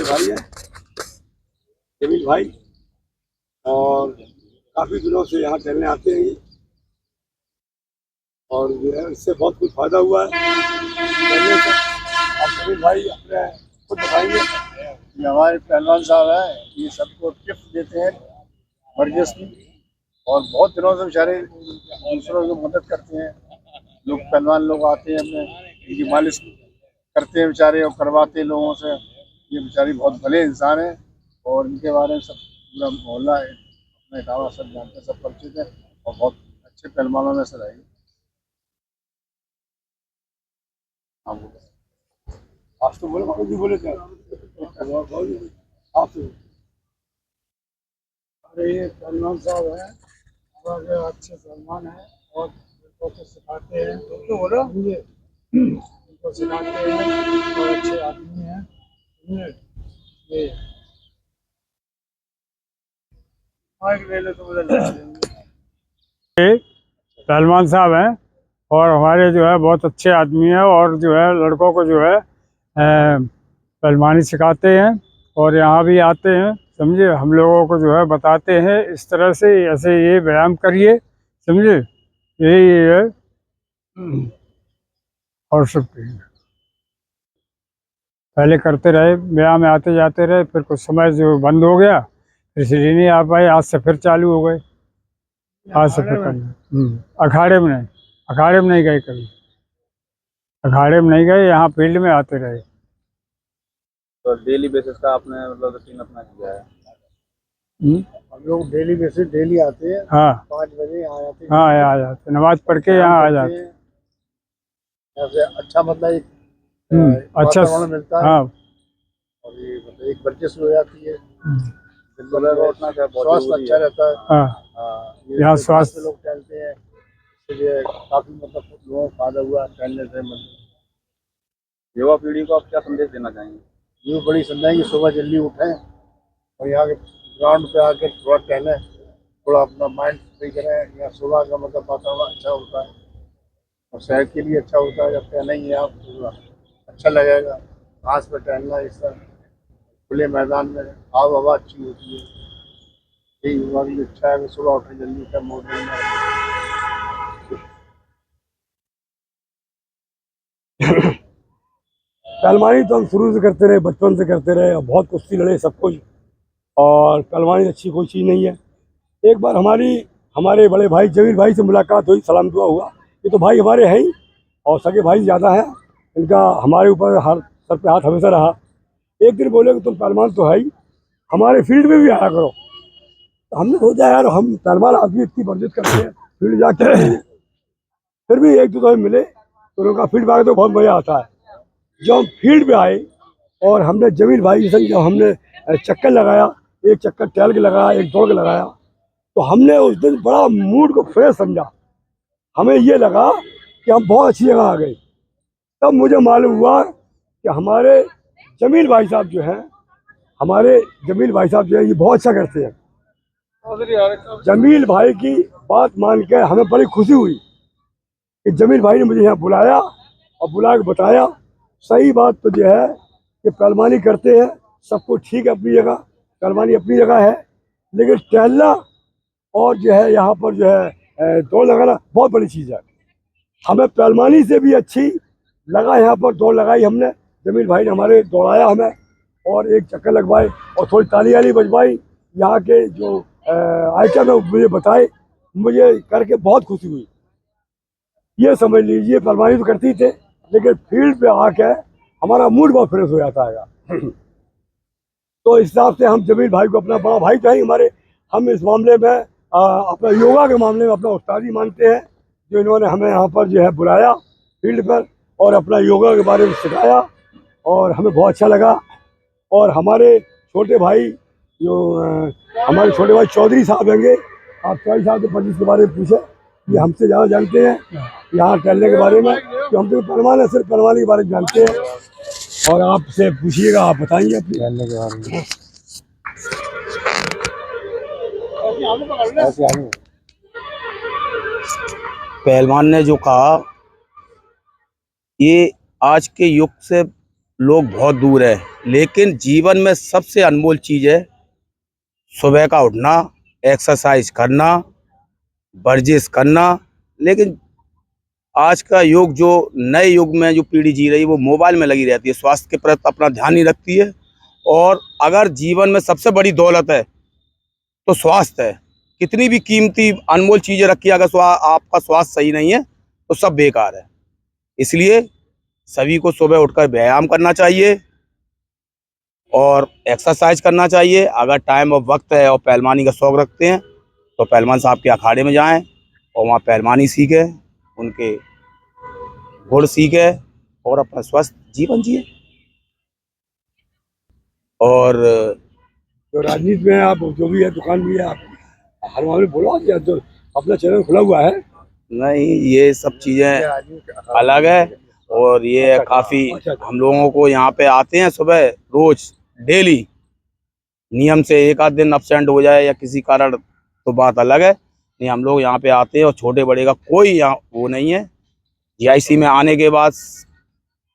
भाई है जमील भाई, और काफी दिनों से यहाँ टहलने आते हैं और जो है इससे बहुत कुछ फायदा हुआ है टहलने से। आप जमील भाई अपने खुद बताएंगे। ये हमारे पहलवान साहब हैं, ये सबको टिप्स देते हैं वर्जिश की, और बहुत दिनों से बेचारे दूसरों की मदद करते हैं। लोग पहलवान लोग आते हैं, अपने इनकी मालिश करते हैं बेचारे और करवाते हैं लोगों से। ये बेचारे बहुत भले इंसान हैं और इनके बारे में सब पूरा मोहल्ला अपने गाँव सब जानते हैं, सब परिचित हैं और बहुत अच्छे पहलवानों में से रहे। हाँ आज तो बोले बाबू जी बोले थे आप। अरे ये पहलवान साहब हैं, और अच्छे पहलवान हैं और लोगों को सिखाते हैं, तो बोलो उनको सिखाते हैं और अच्छे आदमी हैं। ये माइक ले लो तो मुझे पहलवान साहब हैं और हमारे जो है बहुत अच्छे आदमी हैं और जो है लड़कों को जो है पहलवानी सिखाते हैं और यहाँ भी आते हैं, समझे। हम लोगों को जो है बताते हैं इस तरह से, ऐसे ये व्यायाम करिए, समझे, यही है। और सब पहले करते रहे, व्यायाम में आते जाते रहे, फिर कुछ समय जो बंद हो गया इसलिए नहीं आ पाए। आज से फिर चालू हो गए, आज से फिर करना। अखाड़े में नहीं, अखाड़े में नहीं गए कभी, अखाड़े में नहीं गए, यहाँ फील्ड में आते रहे। तो डेली बेसिस का आपने मतलब रूटीन अपना किया है? हम लोग डेली बेसिस डेली आते हैं। हाँ 5 बजे आ जाते हैं। हाँ, आ जाते, नमाज पढ़ के यहाँ आ जाते हैं। ऐसे अच्छा मतलब एक अच्छा वातावरण मिलता है। हाँ, और ये मतलब एक वर्जिश हो जाती है, सुबह को उठना क्या बहुत स्वास्थ्य जरूरी अच्छा है। रहता है। हाँ, ये यहाँ घास स्वास्थ्य पे लोग टहलते हैं, इसलिए काफी मतलब लोगों को फायदा हुआ टहलने से। मतलब युवा पीढ़ी को आप क्या संदेश देना चाहेंगे? ये बड़ी संदेश है कि सुबह जल्दी उठें और यहाँ के ग्राउंड पे आकर थोड़ा टहलें, थोड़ा अपना माइंड फ्री करें। यहाँ सुबह का मतलब वातावरण अच्छा होता है और शहर के लिए अच्छा होता है। जब टहलेंगे आप तो अच्छा लगेगा, घास पे टहलना, इस तरह खुले मैदान में आब हवा अच्छी होती है। यही युवा की इच्छा है कि सुबह उठे, जल्दी उठे, मॉर्निंग में। पहलवानी तो हम शुरू से करते रहे, बचपन से करते रहे और बहुत कुश्ती लड़े सब कुछ। और पहलवानी अच्छी कोई चीज़ नहीं है। एक बार हमारे बड़े भाई जमील भाई से मुलाकात हुई, सलाम दुआ हुआ। ये तो भाई हमारे हैं ही और सगे भाई ज़्यादा हैं, इनका हमारे ऊपर हर सर पे हाथ हमेशा रहा। एक दिन बोले कि तुम पहलवान तो है ही, हमारे फील्ड में भी आया करो। तो हमने सोचा यार हम पहलवान आदमी इतनी वर्जिश करते हैं, फील्ड जाके फिर भी एक दो दफे मिले तो उनका फील्ड में आके तो बहुत मज़ा आता है। जब हम फील्ड पे आए और हमने जमील भाई के संग जब हमने चक्कर लगाया, एक चक्कर टहल के लगाया, एक दौड़ के लगाया, तो हमने उस दिन बड़ा मूड को फ्रेश समझा। हमें ये लगा कि हम बहुत अच्छी जगह आ गए। तब मुझे मालूम हुआ कि हमारे जमील भाई साहब जो हैं, ये बहुत अच्छा करते हैं। जमील भाई की बात मान के हमें बड़ी खुशी हुई कि जमील भाई ने मुझे यहाँ बुलाया और बुला के बताया सही बात तो जो है कि पहलवानी करते हैं, सब कुछ ठीक है अपनी जगह, पहलवानी अपनी जगह है, लेकिन टहलना और जो है यहाँ पर जो है दौड़ लगाना बहुत बड़ी चीज़ है। हमें पहलवानी से भी अच्छी लगा, यहाँ पर दौड़ लगाई हमने, जमील भाई ने हमारे दौड़ाया हमें और एक चक्कर लगवाए और थोड़ी ताली वाली बजवाई। यहाँ के जो आइटम है मुझे बताए, मुझे करके बहुत खुशी हुई। ये समझ लीजिए पहलवानी तो करती थे, लेकिन फील्ड पे आके हमारा मूड बहुत फ्रेश हो जाता है। तो इस हिसाब से हम जमील भाई को अपना बड़ा भाई तो है हमारे। हम इस मामले में अपना योगा के मामले में अपना उस्तादी मानते हैं, जो इन्होंने हमें यहाँ पर जो है बुलाया फील्ड पर और अपना योगा के बारे में सिखाया और हमें बहुत अच्छा लगा। और हमारे छोटे भाई हमारे छोटे भाई चौधरी साहब होंगे, आप चौधरी साहब के वर्जिश के बारे में पूछे, ये हमसे ज़्यादा जानते हैं यहाँ टहलने के बारे में, कि हम तो पहलवान है, सिर्फ पहलवानी के बारे में जानते हैं। और आपसे पूछिएगा, आप बताइए अपने टहलने के बारे में। पहलवान ने जो कहा, ये आज के युग से लोग बहुत दूर है। लेकिन जीवन में सबसे अनमोल चीज है सुबह का उठना, एक्सरसाइज करना, वर्जिश करना। लेकिन आज का युग, जो नए युग में जो पीढ़ी जी रही है, वो मोबाइल में लगी रहती है, स्वास्थ्य के प्रति अपना ध्यान नहीं रखती है। और अगर जीवन में सबसे बड़ी दौलत है तो स्वास्थ्य है। कितनी भी कीमती अनमोल चीजें रखी, अगर आपका स्वास्थ्य सही नहीं है तो सब बेकार है। इसलिए सभी को सुबह उठकर व्यायाम करना चाहिए और एक्सरसाइज करना चाहिए। अगर टाइम और वक्त है और पहलवानी का शौक रखते हैं तो पहलवान साहब के अखाड़े में जाएं और वहाँ पहलवानी सीखें, उनके गुण सीखें और अपना स्वस्थ जीवन जिए। और जो राजनीति में आप जो भी है, दुकान भी है, आप हर मामले बोलो कि जो अपना चैनल खुला हुआ है। नहीं, ये सब चीज़ें अलग है और ये काफ़ी हम लोगों को यहाँ पे आते हैं सुबह रोज डेली नियम से, एक आध दिन अब्सेंट हो जाए या किसी कारण तो बात अलग है। नहीं, हम लोग यहाँ पे आते हैं और छोटे बड़े का कोई यहाँ वो नहीं है। जीआईसी में आने के बाद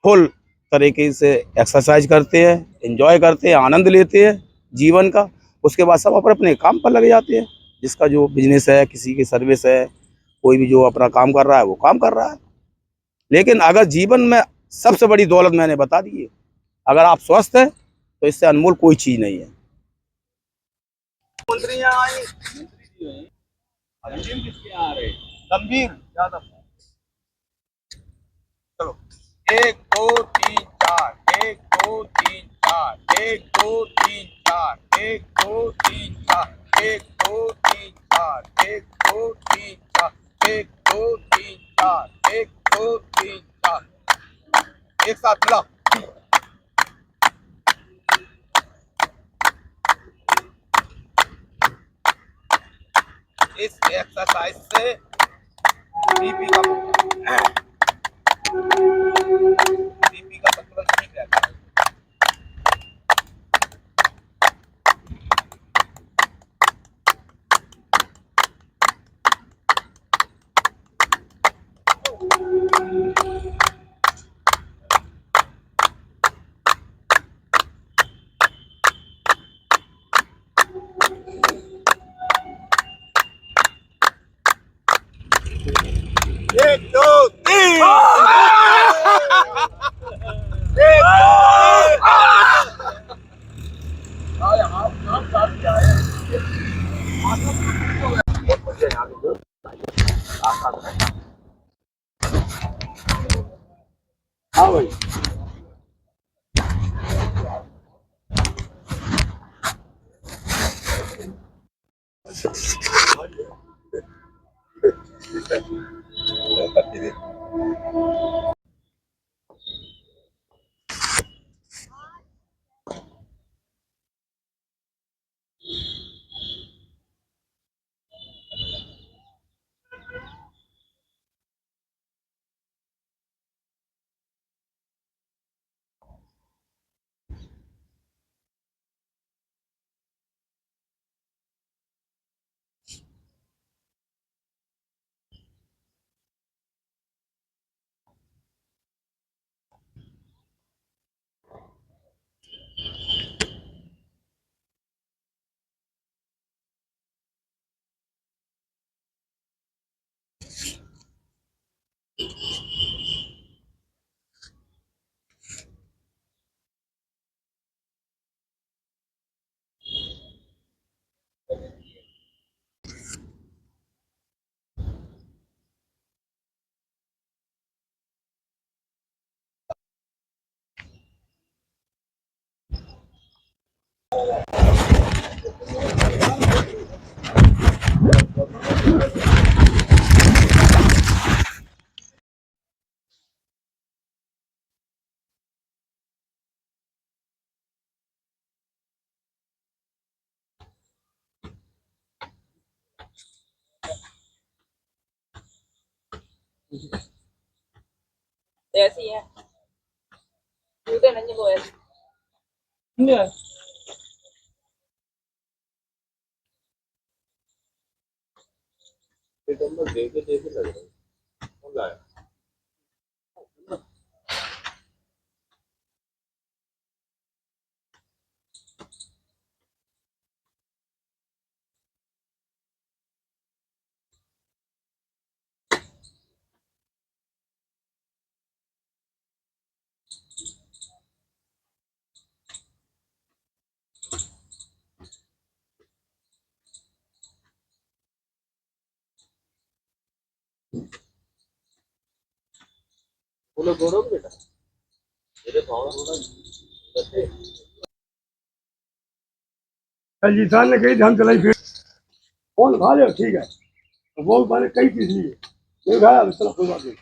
फुल तरीके से एक्सरसाइज करते हैं, एंजॉय करते हैं, आनंद लेते हैं जीवन का। उसके बाद सब अपने अपने काम पर लग जाते हैं। जिसका जो बिजनेस है, किसी की सर्विस है, कोई भी जो अपना काम कर रहा है वो काम कर रहा है। लेकिन अगर जीवन में सबसे बड़ी दौलत मैंने बता दी है, अगर आप स्वस्थ हैं तो इससे अनमोल कोई चीज नहीं है। मंत्री यहाँ आए, किसके यहाँ आ रहे? गंभीर ज्यादा। चलो, 1 2 3 4, 1 2 3 4, 1 2 3 4, 1 2 3 4, 1 2 3 4, 1 2 3 4, 1 2 3 4, 1 2 3 4। एक साथ मिला। इस एक्सरसाइज से बीपी का संतुलन ठीक रहता है। एक दो तीन। हाँ भाई। ऐसी है जूते नहीं वो ऐसी देखे देखे लग रहा है। कौन लाया? कल जिसान ने कही थी हम चलाई फिर फोन उठा ले ठीक है, तो वो मैंने कही थी इसलिए नहीं उठाया, चलो कोई बात नहीं।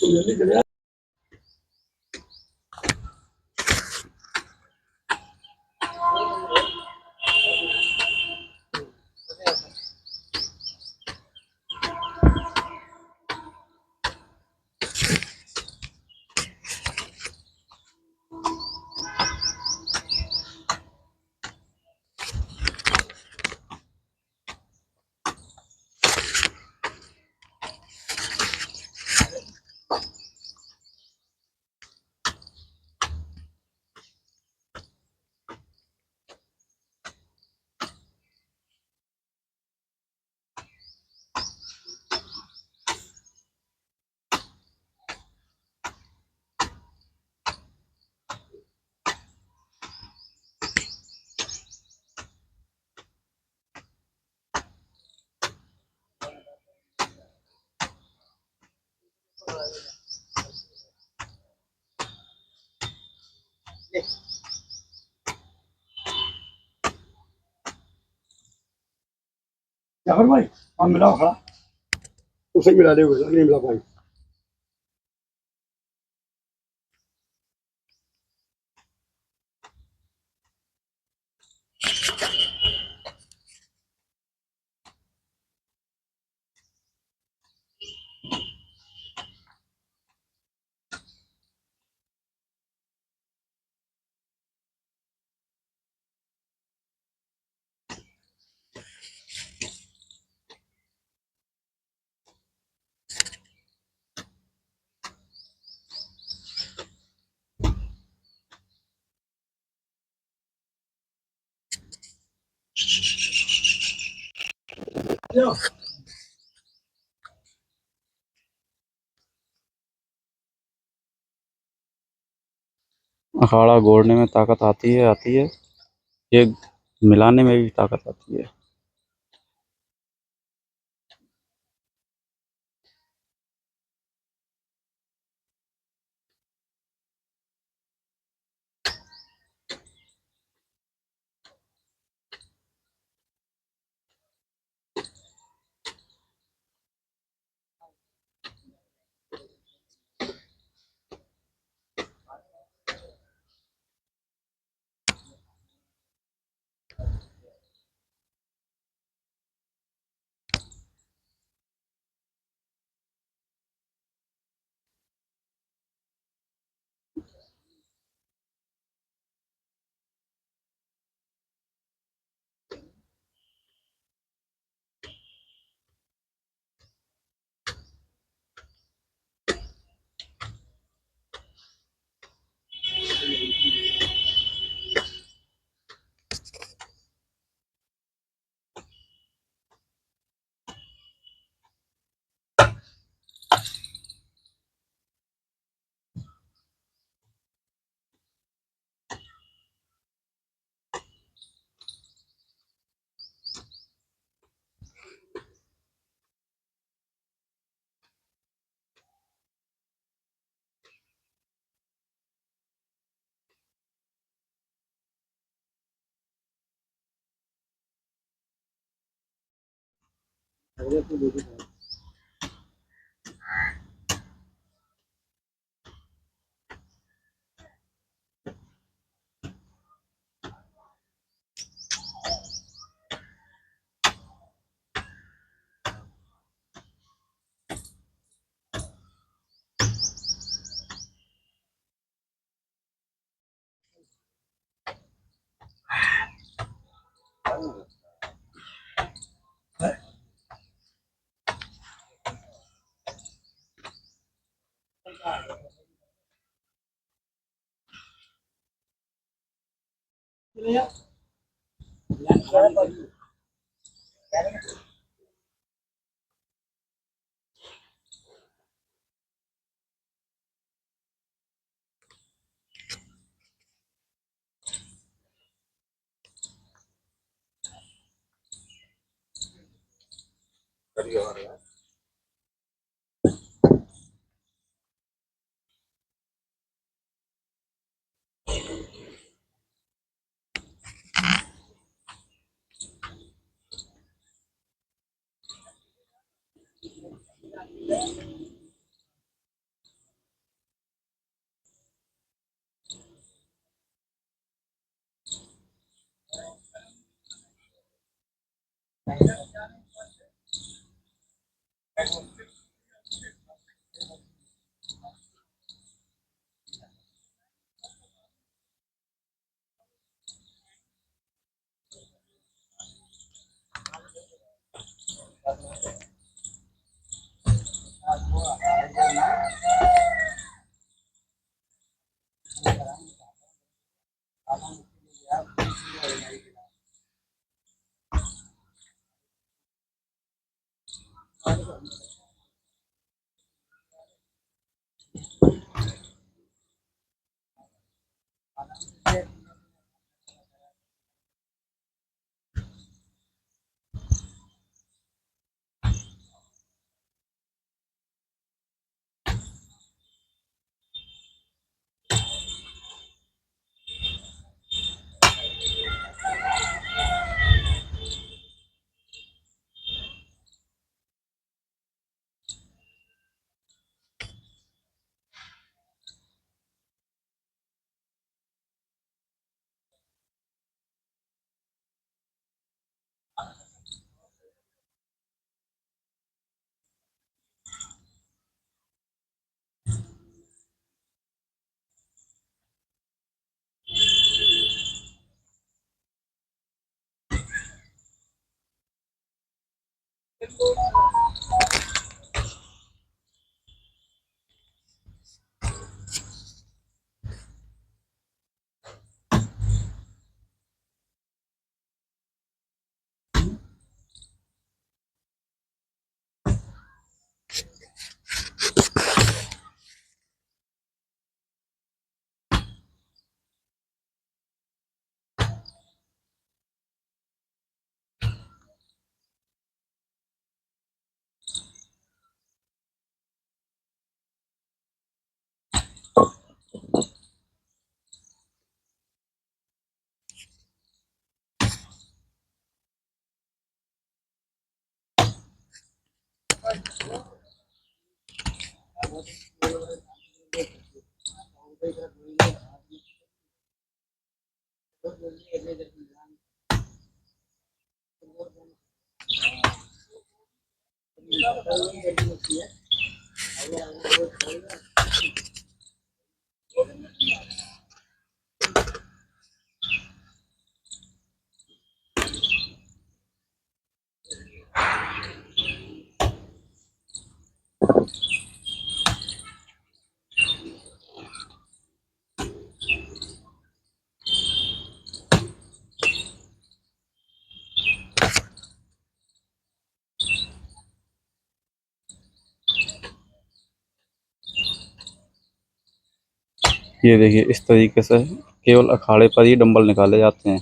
तुम जल्दी चले आओ। जाफर भाई हाँ मिलाओ खड़ा, उसे मिला दे, नहीं मिला भाई। जाओ। अखाड़ा गोड़ने में ताकत आती है, ये मिलाने में भी ताकत आती है। ये देखिए इस तरीके से केवल अखाड़े पर ही डंबल निकाले जाते हैं।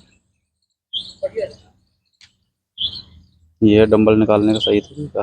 ये है डंबल निकालने का सही तरीका।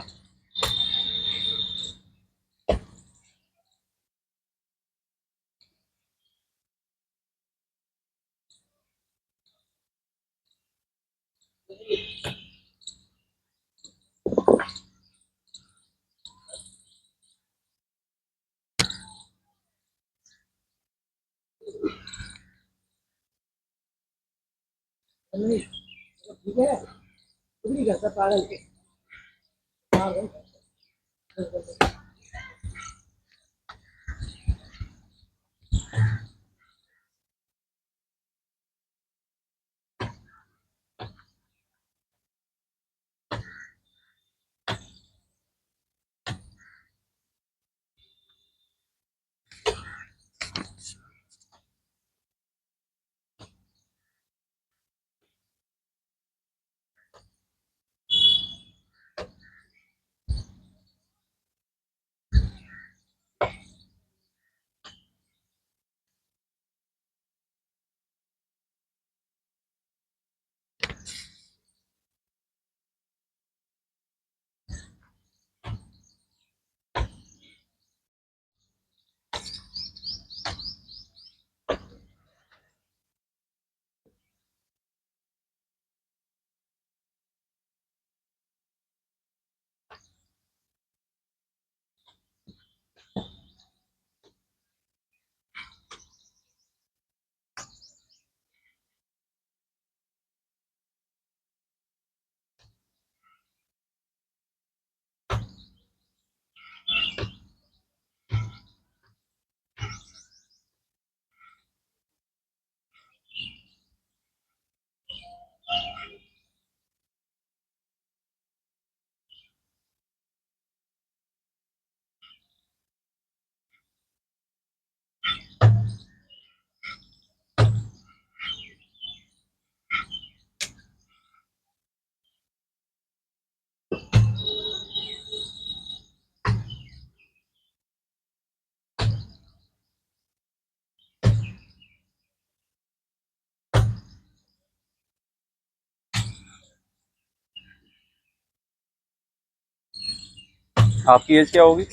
आपकी एज क्या होगी?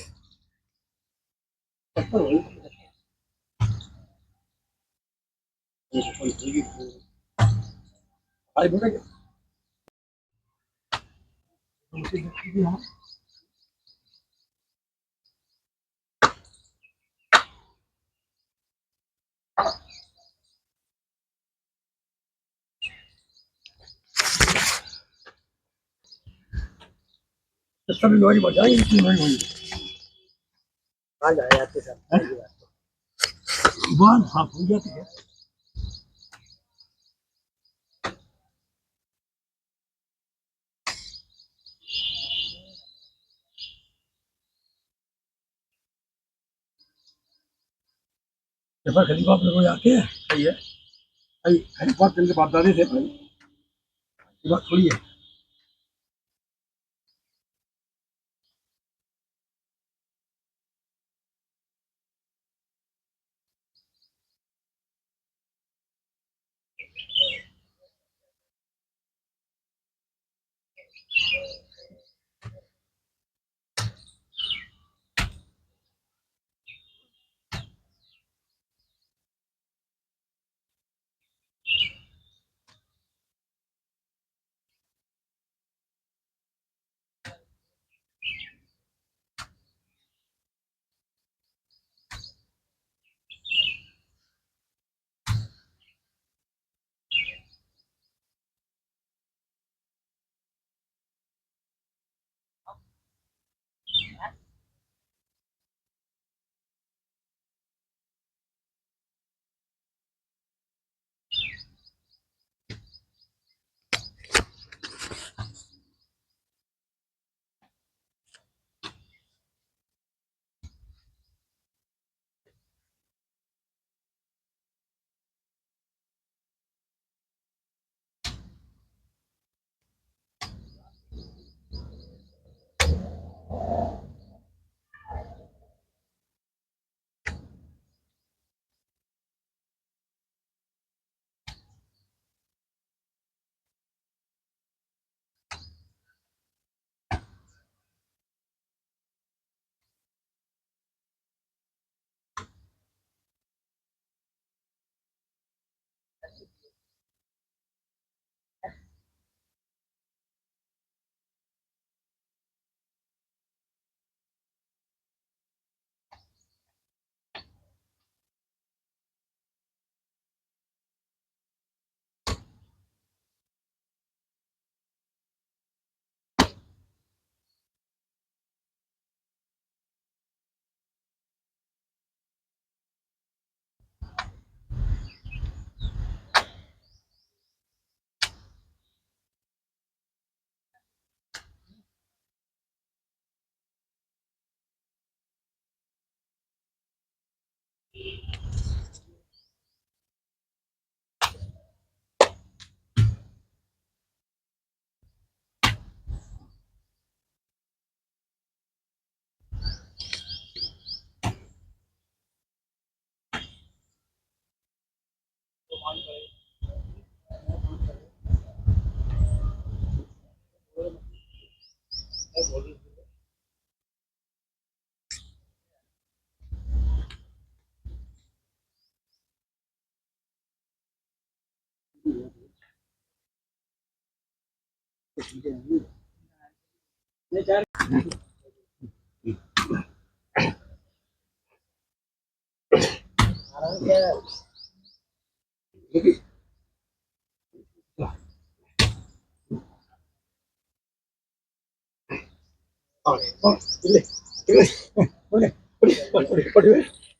सब बीमारी बढ़ जाएंगी, इतनी बीमारी होगी। जुबान हाँ हो जाती है। जफर खलीफा आप लोग आते हैं, सही है। भाई खलीफा के बाप दादे थे भाई, ये बात थोड़ी है।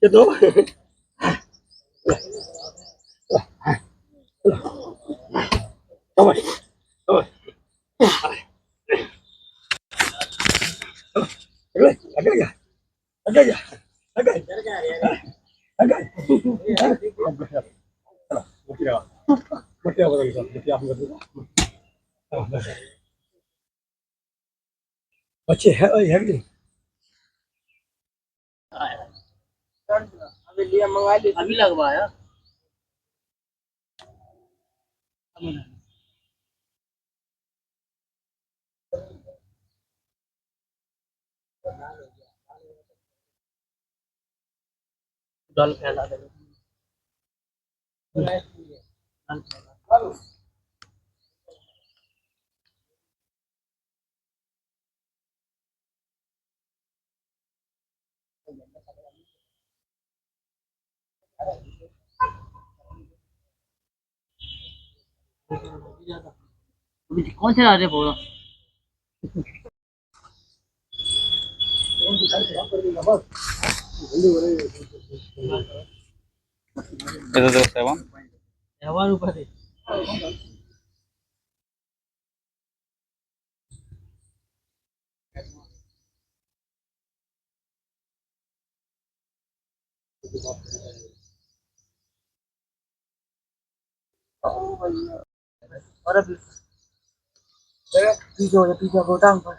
ये दो बच्चे है है कि नहीं? अभी लिया मंगा ली अभी लगवाया जल फैला दे। कौन से राजे बोला? इधर देखो सेवन। हवा ऊपर है। और अभी पीछे हो जा, पीछे गोदाम पर।